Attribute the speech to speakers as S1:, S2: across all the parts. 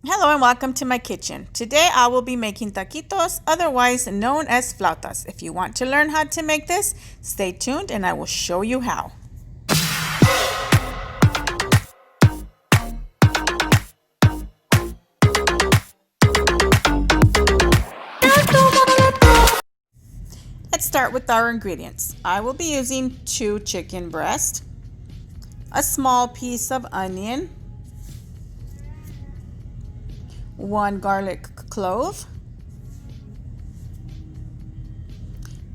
S1: Hello and welcome to my kitchen. Today I will be making taquitos, otherwise known as flautas. If you want to learn how to make this, stay tuned and I will show you how. Let's start with our ingredients. I will be using 2 chicken breasts, a small piece of onion, 1 garlic clove,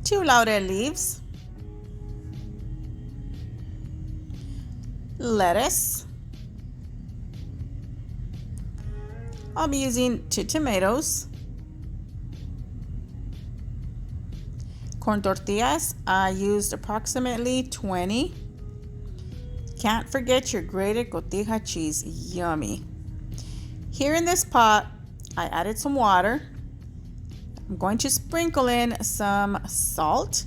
S1: 2 laurel leaves, lettuce. I'll be using 2 tomatoes, corn tortillas. I used approximately 20. Can't forget your grated Cotija cheese, yummy. Here in this pot, I added some water. I'm going to sprinkle in some salt.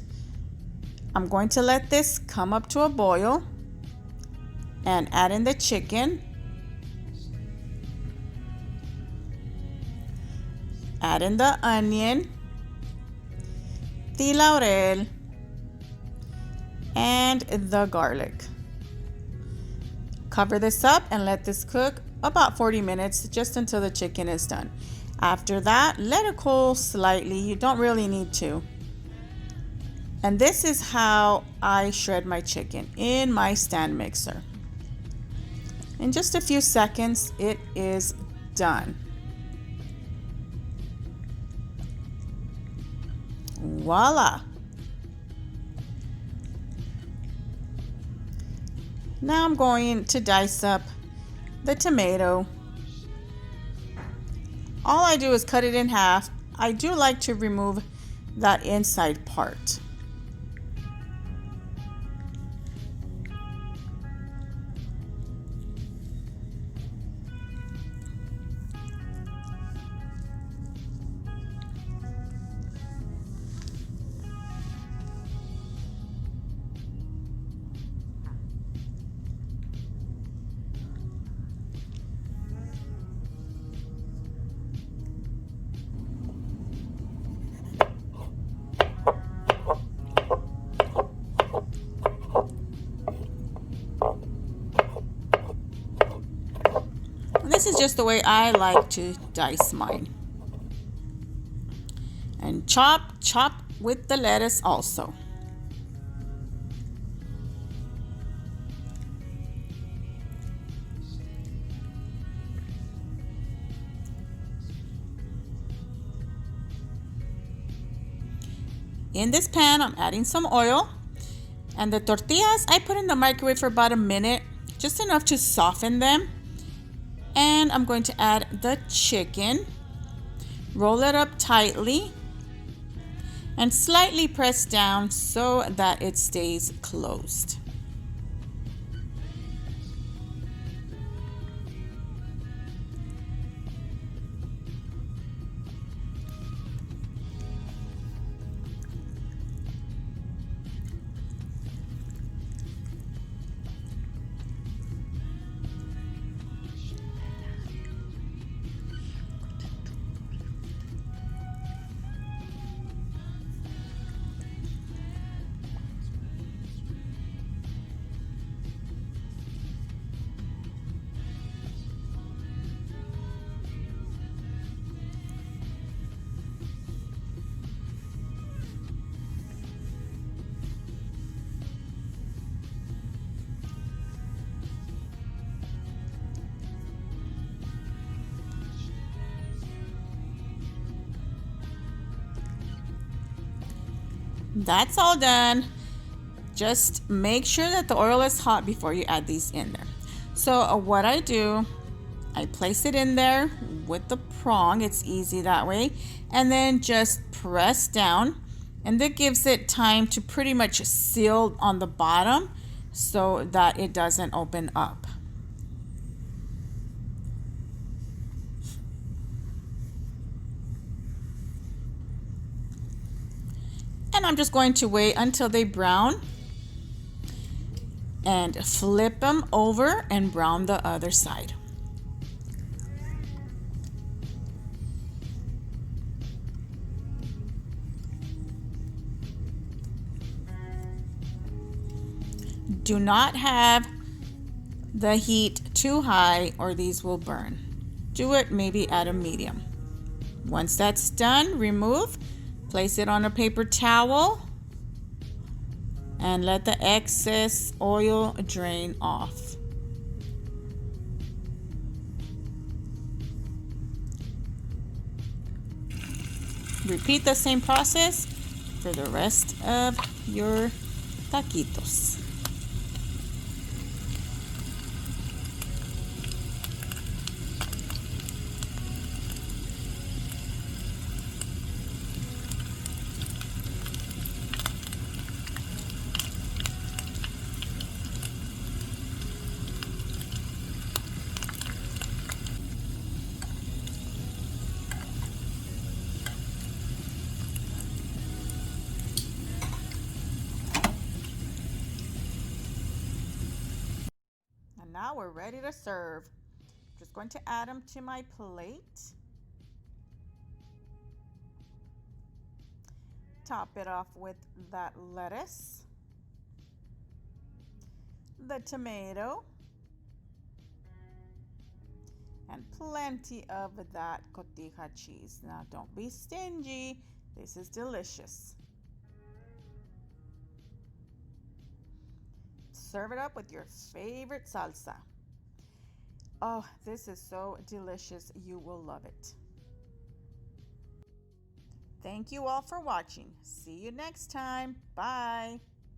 S1: I'm going to let this come up to a boil and add in the chicken. Add in the onion, the laurel, and the garlic. Cover this up and let this cook about 40 minutes, just until the chicken is done. After that, let it cool slightly. You don't really need to. And this is how I shred my chicken, in my stand mixer. In just a few seconds, it is done. Voila! Now I'm going to dice up the tomato. All I do is cut it in half. I do like to remove that inside part. This is just the way I like to dice mine. And chop with the lettuce also. In this pan, I'm adding some oil. And the tortillas, I put in the microwave for about a minute, just enough to soften them. And I'm going to add the chicken, roll it up tightly, and slightly press down so that it stays closed. That's all done. Just make sure that the oil is hot before you add these in there. So what I do, I place it in there with the prong. It's easy that way. And then just press down. And that gives it time to pretty much seal on the bottom so that it doesn't open up. And I'm just going to wait until they brown and flip them over and brown the other side. Do not have the heat too high or these will burn. Do it maybe at a medium. Once that's done, remove, place it on a paper towel, and let the excess oil drain off. Repeat the same process for the rest of your taquitos. And now we're ready to serve. Just going to add them to my plate. Top it off with that lettuce, the tomato, and plenty of that Cotija cheese. Now don't be stingy. This is delicious. Serve it up with your favorite salsa. Oh, this is so delicious. You will love it. Thank you all for watching. See you next time. Bye.